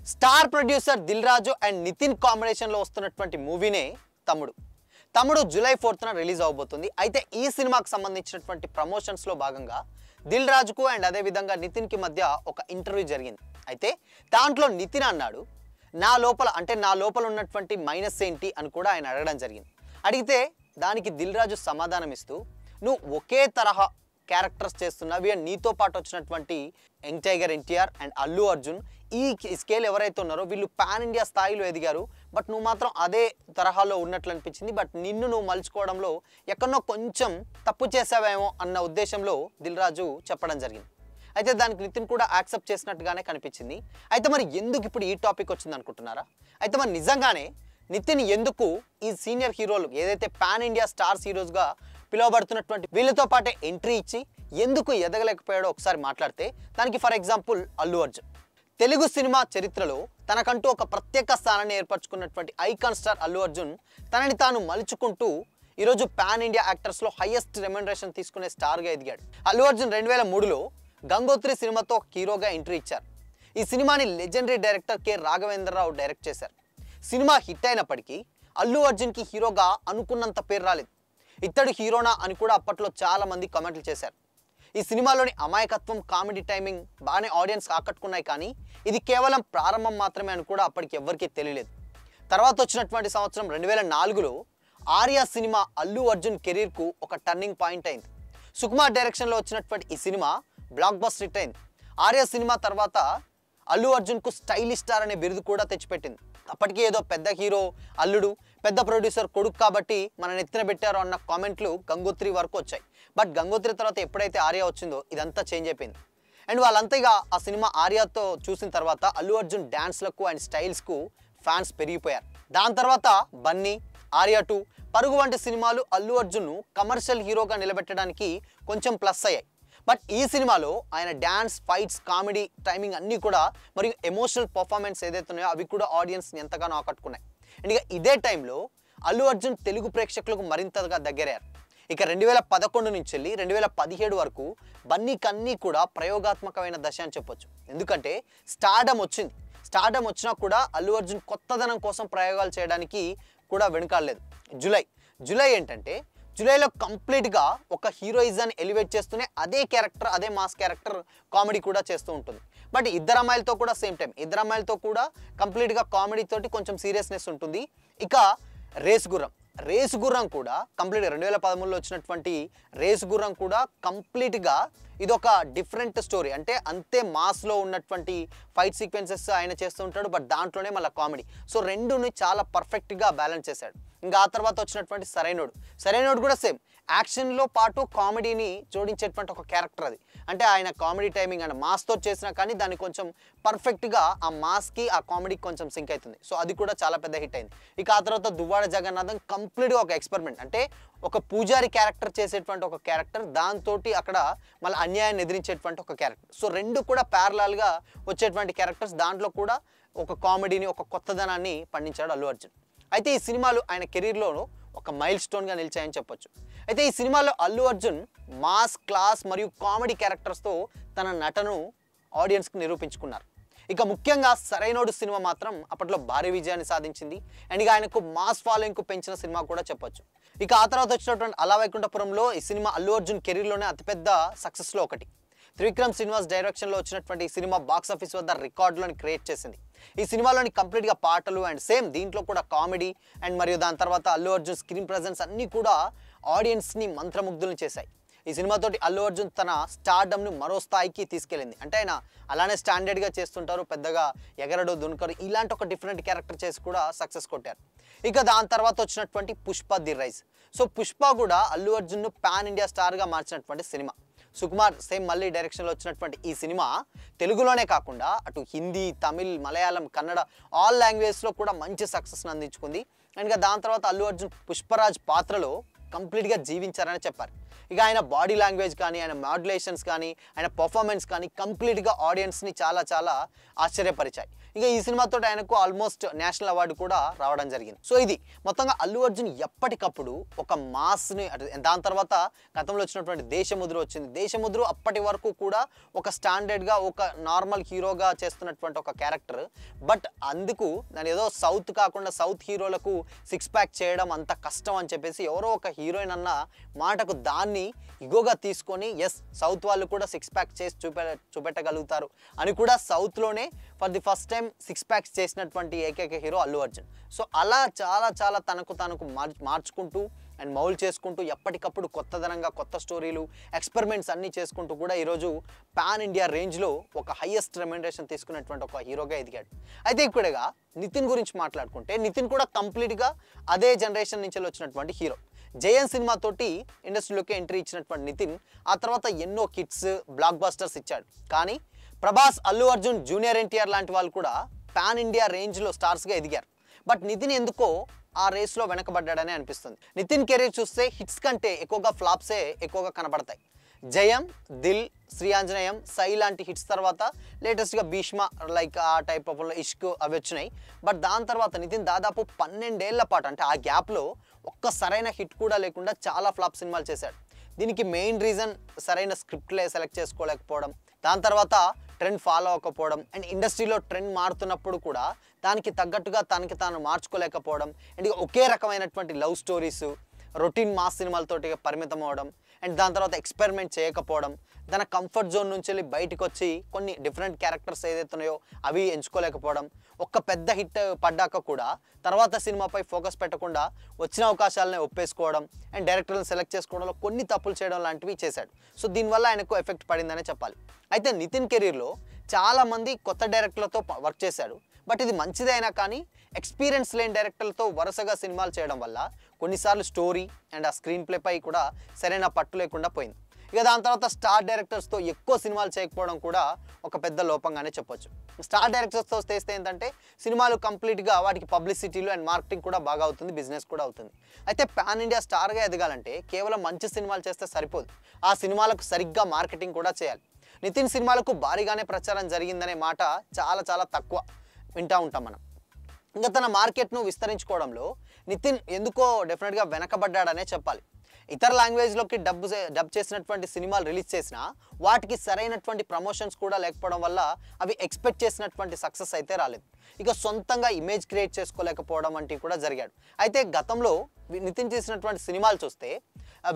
Star producer Dil Raju and Nithin కాంబినేషన్లో వస్తున్నటువంటి మూవీనే తమ్ముడు. తమ్ముడు జూలై 4న రిలీజ్ అవబోతుంది. అయితే ఈ సినిమాకి సంబంధించినటువంటి ప్రమోషన్స్లో భాగంగా దిల్ రాజుకు అండ్ అదేవిధంగా నితిన్కి మధ్య ఒక ఇంటర్వ్యూ జరిగింది. అయితే దాంట్లో నితిన్ అన్నాడు, నా లోపల ఉన్నటువంటి మైనస్ ఏంటి అని కూడా ఆయన అడగడం జరిగింది. అడిగితే దానికి దిల్ రాజు సమాధానం ఇస్తూ, నువ్వు ఒకే తరహా క్యారెక్టర్స్ చేస్తున్నావి అండ్ నీతో పాటు వచ్చినటువంటి young tiger NTR and Allu Arjun ఈ స్కేల్ ఎవరైతే ఉన్నారో వీళ్ళు పాన్ ఇండియా స్థాయిలో ఎదిగారు. బట్ నువ్వు మాత్రం అదే తరహాలో ఉన్నట్లు అనిపించింది. బట్ నిన్ను నువ్వు మలుచుకోవడంలో ఎక్కడో కొంచెం తప్పు చేసావేమో అన్న ఉద్దేశంలో దిల్ రాజు చెప్పడం జరిగింది. అయితే దానికి నితిన్ కూడా యాక్సెప్ట్ చేసినట్టుగానే కనిపించింది. అయితే మరి ఎందుకు ఇప్పుడు ఈ టాపిక్ వచ్చింది అనుకుంటున్నారా? అయితే మరి నిజంగానే నితిన్ ఎందుకు ఈ సీనియర్ హీరోలు ఏదైతే పాన్ ఇండియా స్టార్స్ హీరోస్గా పిలువబడుతున్నటువంటి వీళ్ళతో పాటే ఎంట్రీ ఇచ్చి ఎందుకు ఎదగలేకపోయాడో ఒకసారి మాట్లాడితే, దానికి for example Allu Arjun Telugu cinema చరిత్రలో తనకంటూ ఒక ప్రత్యేక స్థానాన్ని ఏర్పరచుకున్నటువంటి ఐకాన్ స్టార్ అల్లు అర్జున్ తనని తాను మలుచుకుంటూ ఈరోజు పాన్ ఇండియా యాక్టర్స్లో హైయెస్ట్ రెమ్యునరేషన్ తీసుకునే స్టార్గా ఎదిగాడు. అల్లు అర్జున్ 2003లో గంగోత్రి సినిమాతో హీరోగా ఎంట్రీ ఇచ్చారు. ఈ సినిమాని legendary director K Raghavendra Rao direct చేశారు. సినిమా హిట్ అయినప్పటికీ అల్లు అర్జున్కి హీరోగా అనుకున్నంత పేరు రాలేదు. ఇతడు హీరోనా అని కూడా అప్పట్లో చాలా మంది కామెంట్లు చేశారు. ఈ సినిమాలోని అమాయకత్వం, కామెడీ టైమింగ్ బాగానే ఆడియన్స్ ఆకట్టుకున్నాయి, కానీ ఇది కేవలం ప్రారంభం మాత్రమే అని కూడా అప్పటికి ఎవ్వరికీ తెలియలేదు. తర్వాత వచ్చినటువంటి సంవత్సరం 2004లో ఆర్య సినిమా అల్లు అర్జున్ కెరీర్కు ఒక టర్నింగ్ పాయింట్ అయింది. సుకుమార్ డైరెక్షన్లో వచ్చినటువంటి ఈ సినిమా బ్లాక్ బస్టర్ హిట్ అయింది. ఆర్య సినిమా తర్వాత అల్లు అర్జున్కు స్టైలిష్ స్టార్ అనే బిరుదు కూడా తెచ్చిపెట్టింది. అప్పటికీ ఏదో పెద్ద హీరో అల్లుడు, పెద్ద ప్రొడ్యూసర్ కొడుకు కాబట్టి మన నెత్తిన పెట్టారు అన్న కామెంట్లు గంగోత్రి వరకు వచ్చాయి. బట్ గంగోత్రి తర్వాత ఎప్పుడైతే ఆర్య వచ్చిందో ఇదంతా చేంజ్ అయిపోయింది. అండ్ వాళ్ళంతా ఇక ఆ సినిమా ఆర్యతో చూసిన తర్వాత అల్లు అర్జున్ డ్యాన్స్లకు అండ్ స్టైల్స్కు ఫ్యాన్స్ పెరిగిపోయారు. దాని తర్వాత బన్నీ, ఆర్య 2, పరుగు వంటి సినిమాలు అల్లు అర్జున్ను కమర్షియల్ హీరోగా నిలబెట్టడానికి కొంచెం ప్లస్ అయ్యాయి. బట్ ఈ సినిమాలో ఆయన డ్యాన్స్, ఫైట్స్, కామెడీ టైమింగ్ అన్నీ కూడా మరియు ఎమోషనల్ పర్ఫార్మెన్స్ ఏదైతే ఉన్నాయో అవి కూడా ఆడియన్స్ని ఎంతగానో ఆకట్టుకున్నాయి. అండ్ ఇక ఇదే టైంలో అల్లు అర్జున్ తెలుగు ప్రేక్షకులకు మరింతగా దగ్గరయ్యారు. ఇక 2011 నుంచి వెళ్ళి 2017 వరకు బన్నీకి అన్నీ కూడా ప్రయోగాత్మకమైన దశ అని చెప్పొచ్చు. ఎందుకంటే స్టార్డమ్ వచ్చింది. స్టార్డమ్ వచ్చినా కూడా అల్లు అర్జున్ కొత్తదనం కోసం ప్రయోగాలు చేయడానికి కూడా వెనుకాడలేదు. జూలై ఏంటంటే జూలైలో కంప్లీట్గా ఒక హీరోయిజాన్ని ఎలివేట్ చేస్తూనే అదే క్యారెక్టర్, అదే మాస్ క్యారెక్టర్ కామెడీ కూడా చేస్తూ ఉంటుంది. బట్ ఇద్దరు అమ్మాయిలతో కూడా సేమ్ టైం ఇద్దరు అమ్మాయిలతో కూడా కంప్లీట్గా కామెడీ తోటి కొంచెం సీరియస్నెస్ ఉంటుంది. ఇక రేసు గుర్రం కూడా కంప్లీట్గా 2013లో వచ్చినటువంటి రేసు గుర్రం కూడా కంప్లీట్గా ఇదొక డిఫరెంట్ స్టోరీ. అంటే అంతే మాస్లో ఉన్నటువంటి ఫైట్ సీక్వెన్సెస్ ఆయన చేస్తూ ఉంటాడు, బట్ దాంట్లోనే మళ్ళీ కామెడీ. సో రెండుని చాలా పర్ఫెక్ట్గా బ్యాలెన్స్ చేశాడు. ఇంకా ఆ తర్వాత వచ్చినటువంటి సరైనోడు కూడా సేమ్ యాక్షన్లో పాటు కామెడీని జోడించేటువంటి ఒక క్యారెక్టర్ అది. అంటే ఆయన కామెడీ టైమింగ్ అండ్ మాస్తో చేసినా కానీ దాన్ని కొంచెం పర్ఫెక్ట్గా ఆ మాస్కి ఆ కామెడీకి కొంచెం సింక్ అవుతుంది. సో అది కూడా చాలా పెద్ద హిట్ అయింది. ఇక ఆ తర్వాత దువ్వాడ జగన్నాథం కంప్లీట్గా ఒక ఎక్స్పెరిమెంట్. అంటే ఒక పూజారి క్యారెక్టర్ చేసేటువంటి ఒక క్యారెక్టర్, దాంతో అక్కడ మళ్ళీ అన్యాయాన్ని ఎదిరించేటువంటి ఒక క్యారెక్టర్. సో రెండు కూడా ప్యారలల్గా వచ్చేటువంటి క్యారెక్టర్స్. దాంట్లో కూడా ఒక కామెడీని, ఒక కొత్తదనాన్ని పండించాడు అల్లు అర్జున్. అయితే ఈ సినిమాలు ఆయన కెరీర్లో ఒక మైల్ స్టోన్గా నిలిచాయని చెప్పొచ్చు. అయితే ఈ సినిమాలో అల్లు అర్జున్ మాస్, క్లాస్ మరియు కామెడీ క్యారెక్టర్స్తో తన నటను ఆడియన్స్కి నిరూపించుకున్నారు. ఇక ముఖ్యంగా సరైనోడు సినిమా మాత్రం అప్పట్లో భారీ విజయాన్ని సాధించింది. అండ్ ఇక ఆయనకు మాస్ ఫాలోయింగ్కు పెంచిన సినిమా కూడా చెప్పొచ్చు. ఇక ఆ తర్వాత వచ్చినటువంటి అలా వైకుంఠపురంలో ఈ సినిమా అల్లు అర్జున్ కెరీర్లోనే అతిపెద్ద సక్సెస్లో ఒకటి. త్రివిక్రమ్ శ్రీనివాస్ డైరెక్షన్లో వచ్చినటువంటి ఈ సినిమా బాక్స్ ఆఫీస్ వద్ద రికార్డులను క్రియేట్ చేసింది. ఈ సినిమాలోని కంప్లీట్గా పాటలు అండ్ సేమ్ దీంట్లో కూడా కామెడీ అండ్ మరియు దాని తర్వాత అల్లు అర్జున్ స్క్రీన్ ప్రెజెన్స్ అన్నీ కూడా ఆడియన్స్ని మంత్రముగ్ధులను చేశాయి. ఈ సినిమాతోటి అల్లు అర్జున్ తన స్టార్డమ్ను మరో స్థాయికి తీసుకెళ్ళింది. అంటే ఆయన అలానే స్టాండర్డ్గా చేస్తుంటారు, పెద్దగా ఎగరడు, దునకరు, ఇలాంటి ఒక డిఫరెంట్ క్యారెక్టర్ చేసి కూడా సక్సెస్ కొట్టారు. ఇక దాని తర్వాత వచ్చినటువంటి Pushpa the rise. So Pushpa కూడా అల్లు అర్జున్ను పాన్ ఇండియా స్టార్గా మార్చినటువంటి సినిమా. సుకుమార్ సేమ్ మళ్ళీ డైరెక్షన్లో వచ్చినటువంటి ఈ సినిమా తెలుగులోనే కాకుండా అటు హిందీ, తమిళ్, మలయాళం, కన్నడ ఆల్ లాంగ్వేజ్లో కూడా మంచి సక్సెస్ని అందించుకుంది. అండ్ దాని తర్వాత అల్లు అర్జున్ పుష్పరాజ్ పాత్రలో కంప్లీట్గా జీవించారని చెప్పారు. ఇక ఆయన బాడీ లాంగ్వేజ్ కానీ, ఆయన మాడ్యులేషన్స్ కానీ, ఆయన పర్ఫార్మెన్స్ కానీ కంప్లీట్గా ఆడియన్స్ని చాలా చాలా ఆశ్చర్యపరిచాయి. ఇక ఈ సినిమాతో ఆయనకు ఆల్మోస్ట్ నేషనల్ అవార్డు కూడా రావడం జరిగింది. సో ఇది మొత్తంగా అల్లు అర్జున్ ఎప్పటికప్పుడు ఒక మాస్ని, దాని తర్వాత గతంలో వచ్చినటువంటి దేశముద్ర వచ్చింది. దేశముద్ర అప్పటి వరకు కూడా ఒక స్టాండర్డ్గా ఒక నార్మల్ హీరోగా చేస్తున్నటువంటి ఒక క్యారెక్టర్. బట్ అందుకు నేను ఏదో సౌత్ కాకుండా సౌత్ హీరోలకు సిక్స్ ప్యాక్ చేయడం అంత కష్టం అని చెప్పేసి ఎవరో ఒక హీరోయిన్ అన్న మాటకు దాన్ని ఇగోగా తీసుకొని ఎస్ సౌత్ వాళ్ళు కూడా సిక్స్ ప్యాక్ చేసి చూపెట్టగలుగుతారు అని కూడా సౌత్లోనే for the first time six packs చేసినటువంటి ఏకైక హీరో అల్లు అర్జున్. సో అలా చాలా తనకు మార్చుకుంటూ అండ్ మౌల్ చేసుకుంటూ ఎప్పటికప్పుడు కొత్తదనంగా కొత్త స్టోరీలు ఎక్స్పెరిమెంట్స్ అన్నీ చేసుకుంటూ కూడా ఈరోజు పాన్ ఇండియా రేంజ్లో ఒక హైయెస్ట్ రెమ్యునరేషన్ తీసుకున్నటువంటి ఒక హీరోగా ఎదిగాడు. అయితే ఇక్కడగా నితిన్ గురించి మాట్లాడుకుంటే నితిన్ కూడా కంప్లీట్గా అదే జనరేషన్ నుంచి వచ్చినటువంటి హీరో. జయన్ సినిమాతోటి ఇండస్ట్రీలోకి ఎంట్రీ ఇచ్చినటువంటి నితిన్ ఆ తర్వాత ఎన్నో కిట్స్ బ్లాక్ బస్టర్స్ ఇచ్చాడు. కానీ ప్రభాస్, అల్లు అర్జున్, జూనియర్ ఎన్టీఆర్ లాంటి వాళ్ళు కూడా పాన్ ఇండియా రేంజ్లో స్టార్స్గా ఎదిగారు. బట్ నితిన్ ఎందుకో ఆ రేస్లో వెనకబడ్డాడని అనిపిస్తుంది. నితిన్ కెరీర్ చూస్తే హిట్స్ కంటే ఎక్కువగా ఫ్లాప్సే ఎక్కువగా కనబడతాయి. జయం, దిల్, శ్రీ ఆంజనేయం, సై లాంటి హిట్స్ తర్వాత లేటెస్ట్గా భీష్మ లైక్ ఆ టైప్ ఆఫ్ ఇష్క్ అవి వచ్చినాయి. బట్ దాని తర్వాత నితిన్ దాదాపు 12 ఏళ్ల పాటు అంటే ఆ గ్యాప్లో ఒక్క సరైన హిట్ కూడా లేకుండా చాలా ఫ్లాప్ సినిమాలు చేశాడు. దీనికి మెయిన్ రీజన్ సరైన స్క్రిప్ట్లే సెలెక్ట్ చేసుకోలేకపోవడం, దాని తర్వాత ట్రెండ్ ఫాలో అవ్వకపోవడం అండ్ ఇండస్ట్రీలో ట్రెండ్ మారుతున్నప్పుడు కూడా దానికి తగ్గట్టుగా తనకి తాను మార్చుకోలేకపోవడం అండ్ ఒకే రకమైనటువంటి లవ్ స్టోరీస్, రొటీన్ మాస్ సినిమాలతోటి పరిమితం అవ్వడం అండ్ దాని తర్వాత ఎక్స్పెరిమెంట్ చేయకపోవడం, తన కంఫర్ట్ జోన్ నుంచి వెళ్ళి బయటకు వచ్చి కొన్ని డిఫరెంట్ క్యారెక్టర్స్ ఏదైతున్నాయో అవి ఎంచుకోలేకపోవడం, ఒక్క పెద్ద హిట్ పడ్డాక కూడా తర్వాత సినిమాపై ఫోకస్ పెట్టకుండా వచ్చిన అవకాశాలనే ఒప్పేసుకోవడం అండ్ డైరెక్టర్లను సెలెక్ట్ చేసుకోవడంలో కొన్ని తప్పులు చేయడం లాంటివి చేశాడు. సో దీనివల్ల ఆయనకు ఎఫెక్ట్ పడిందనే చెప్పాలి. అయితే నితిన్ కెరీర్లో చాలామంది కొత్త డైరెక్టర్లతో వర్క్ చేశాడు. బట్ ఇది మంచిదే అయినా కానీ ఎక్స్పీరియన్స్ లేని డైరెక్టర్లతో వరుసగా సినిమాలు చేయడం వల్ల కొన్నిసార్లు స్టోరీ అండ్ ఆ స్క్రీన్ ప్లేపై కూడా సరైన పట్టు లేకుండా పోయింది. ఇక దాని తర్వాత స్టార్ డైరెక్టర్స్తో ఎక్కువ సినిమాలు చేయకపోవడం కూడా ఒక పెద్ద లోపంగానే చెప్పొచ్చు. స్టార్ డైరెక్టర్స్తో చేస్తే ఏంటంటే సినిమాలు కంప్లీట్గా వాటికి పబ్లిసిటీలు అండ్ మార్కెటింగ్ కూడా బాగా అవుతుంది, బిజినెస్ కూడా అవుతుంది. అయితే పాన్ ఇండియా స్టార్గా ఎదగాలంటే కేవలం మంచి సినిమాలు చేస్తే సరిపోదు, ఆ సినిమాలకు సరిగ్గా మార్కెటింగ్ కూడా చేయాలి. నితిన్ సినిమాలకు భారీగానే ప్రచారం జరిగిందనే మాట చాలా తక్కువ వింటూ ఉంటాం మనం. ఇంకా తన మార్కెట్ను విస్తరించుకోవడంలో నితిన్ ఎందుకో డెఫినెట్గా వెనకబడ్డాడనే చెప్పాలి. ఇతర లాంగ్వేజ్లోకి డబ్ చేసినటువంటి సినిమాలు రిలీజ్ చేసినా వాటికి సరైనటువంటి ప్రమోషన్స్ కూడా లేకపోవడం వల్ల అవి ఎక్స్పెక్ట్ చేసినటువంటి సక్సెస్ అయితే రాలేదు. ఇక సొంతంగా ఇమేజ్ క్రియేట్ చేసుకోలేకపోవడం వంటివి కూడా జరిగాడు. అయితే గతంలో నితిన్ చేసినటువంటి సినిమాలు చూస్తే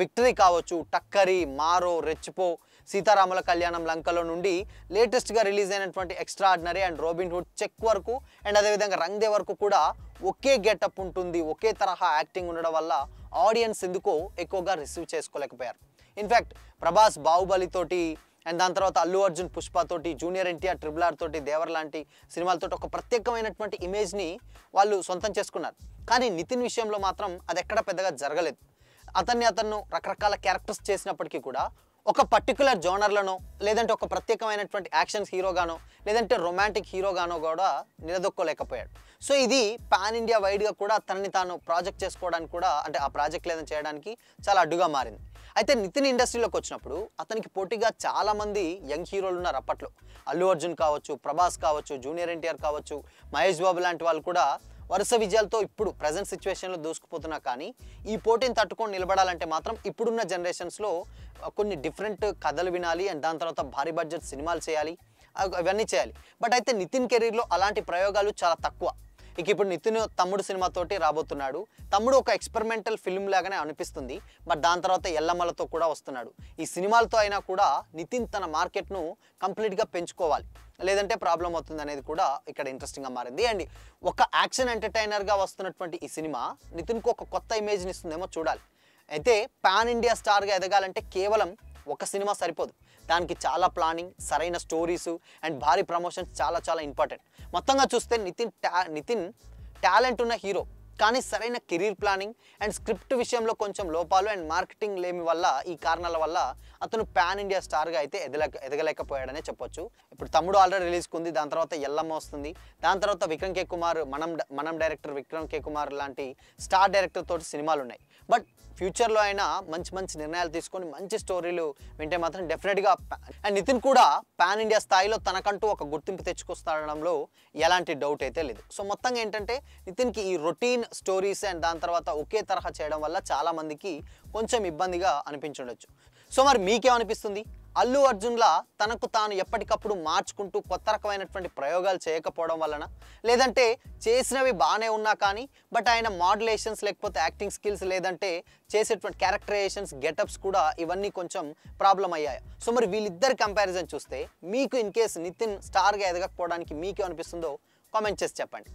విక్టరీ కావచ్చు, టక్కరి, మారో, రెచ్చిపో, సీతారాముల కళ్యాణం, లంకలో నుండి లేటెస్ట్గా రిలీజ్ అయినటువంటి ఎక్స్ట్రాఆర్డినరీ అండ్ రోబిన్ హుడ్, చెక్ వరకు అండ్ అదేవిధంగా రంగ్ దే వరకు కూడా ఒకే గెటప్ ఉంటుంది, ఒకే తరహా యాక్టింగ్ ఉండడం వల్ల ఆడియన్స్ ఎందుకో ఎక్కువగా రిసీవ్ చేసుకోలేకపోయారు. ఇన్ఫ్యాక్ట్ ప్రభాస్ బాహుబలితోటి అండ్ దాని తర్వాత అల్లు అర్జున్ పుష్పతోటి, జూనియర్ ఎన్టీఆర్ ట్రిబుల్ తోటి, దేవర్ లాంటి సినిమాలతో ఒక ప్రత్యేకమైనటువంటి ఇమేజ్ని వాళ్ళు సొంతం చేసుకున్నారు. కానీ నితిన్ విషయంలో మాత్రం అది ఎక్కడ పెద్దగా జరగలేదు. అతను రకరకాల క్యారెక్టర్స్ చేసినప్పటికీ కూడా ఒక పర్టికులర్ జోనర్లను లేదంటే ఒక ప్రత్యేకమైనటువంటి యాక్షన్స్ హీరోగానో లేదంటే రొమాంటిక్ హీరోగానో కూడా నిలదొక్కోలేకపోయాడు. సో ఇది పాన్ ఇండియా వైడ్గా కూడా తనని తాను ప్రాజెక్ట్ చేసుకోవడానికి కూడా అంటే ఆ ప్రాజెక్ట్ లేదని చేయడానికి చాలా అడ్డుగా మారింది. అయితే నితిన్ ఇండస్ట్రీలోకి వచ్చినప్పుడు అతనికి పోటీగా చాలామంది యంగ్ హీరోలు ఉన్నారు అప్పట్లో. అల్లు అర్జున్ కావచ్చు, ప్రభాస్ కావచ్చు, జూనియర్ ఎన్టీఆర్ కావచ్చు, మహేష్ బాబు లాంటి వాళ్ళు కూడా వరుస విజయాలతో ఇప్పుడు ప్రజెంట్ సిచ్యువేషన్లో దూసుకుపోతున్నా. కానీ ఈ పోటీని తట్టుకొని నిలబడాలంటే మాత్రం ఇప్పుడున్న జనరేషన్స్లో కొన్ని డిఫరెంట్ కథలు వినాలి అండ్ దాని తర్వాత భారీ బడ్జెట్ సినిమాలు చేయాలి, అవన్నీ చేయాలి. బట్ అయితే నితిన్ కెరీర్లో అలాంటి ప్రయోగాలు చాలా తక్కువ. ఇక ఇప్పుడు నితిన్ తమ్ముడు సినిమాతోటి రాబోతున్నాడు. తమ్ముడు ఒక ఎక్స్పెరిమెంటల్ ఫిల్మ్ లాగానే అనిపిస్తుంది. బట్ దాని తర్వాత ఎల్లమ్మలతో కూడా వస్తున్నాడు. ఈ సినిమాలతో అయినా కూడా నితిన్ తన మార్కెట్ను కంప్లీట్గా పెంచుకోవాలి, లేదంటే ప్రాబ్లం అవుతుంది అనేది కూడా ఇక్కడ ఇంట్రెస్టింగ్గా మారింది. అండ్ ఒక యాక్షన్ ఎంటర్టైనర్గా వస్తున్నటువంటి ఈ సినిమా నితిన్కు ఒక కొత్త ఇమేజ్ని ఇస్తుందేమో చూడాలి. అయితే పాన్ ఇండియా స్టార్గా ఎదగాలంటే కేవలం ఒక సినిమా సరిపోదు, దానికి చాలా ప్లానింగ్, సరైన స్టోరీసు అండ్ భారీ ప్రమోషన్స్ చాలా ఇంపార్టెంట్. మొత్తంగా చూస్తే నితిన్ టాలెంట్ ఉన్న హీరో, కానీ సరైన కెరీర్ ప్లానింగ్ అండ్ స్క్రిప్ట్ విషయంలో కొంచెం లోపాలు అండ్ మార్కెటింగ్ లేమి వల్ల ఈ కారణాల వల్ల అతను పాన్ ఇండియా స్టార్గా అయితే ఎదగలేకపోయాడనే చెప్పొచ్చు. ఇప్పుడు తమ్ముడు ఆల్రెడీ రిలీజ్కి ఉంది, దాని తర్వాత ఎల్లమ్మ వస్తుంది, దాని తర్వాత విక్రమ్ కే కుమార్ మనం డైరెక్టర్ విక్రమ్ కే కుమార్ లాంటి స్టార్ డైరెక్టర్ తోటి సినిమాలు ఉన్నాయి. బట్ ఫ్యూచర్లో అయినా మంచి నిర్ణయాలు తీసుకొని మంచి స్టోరీలు వింటే మాత్రం డెఫినెట్గా అండ్ నితిన్ కూడా పాన్ ఇండియా స్థాయిలో తనకంటూ ఒక గుర్తింపు తెచ్చుకొస్తాడంలో ఎలాంటి డౌట్ అయితే లేదు. సో మొత్తంగా ఏంటంటే నితిన్కి ఈ రొటీన్ స్టోరీస్ అండ్ దాని తర్వాత ఒకే తరహా చేయడం వల్ల చాలామందికి కొంచెం ఇబ్బందిగా అనిపించుండొచ్చు. సో మరి మీకేమనిపిస్తుంది? అల్లు అర్జున్లా తనకు తాను ఎప్పటికప్పుడు మార్చుకుంటూ కొత్త రకమైనటువంటి ప్రయోగాలు చేయకపోవడం వలన, లేదంటే చేసినవి బాగానే ఉన్నా కానీ బట్ ఆయన మాడ్యులేషన్స్ లేకపోతే యాక్టింగ్ స్కిల్స్ లేదంటే చేసేటువంటి క్యారెక్టరైజేషన్స్ గెటప్స్ కూడా ఇవన్నీ కొంచెం ప్రాబ్లం అయ్యాయి. సో మరి వీళ్ళిద్దరి కంపారిజన్ చూస్తే మీకు ఇన్ కేస్ నితిన్ స్టార్గా ఎదగకపోవడానికి మీకేమనిపిస్తుందో కామెంట్ చేసి చెప్పండి.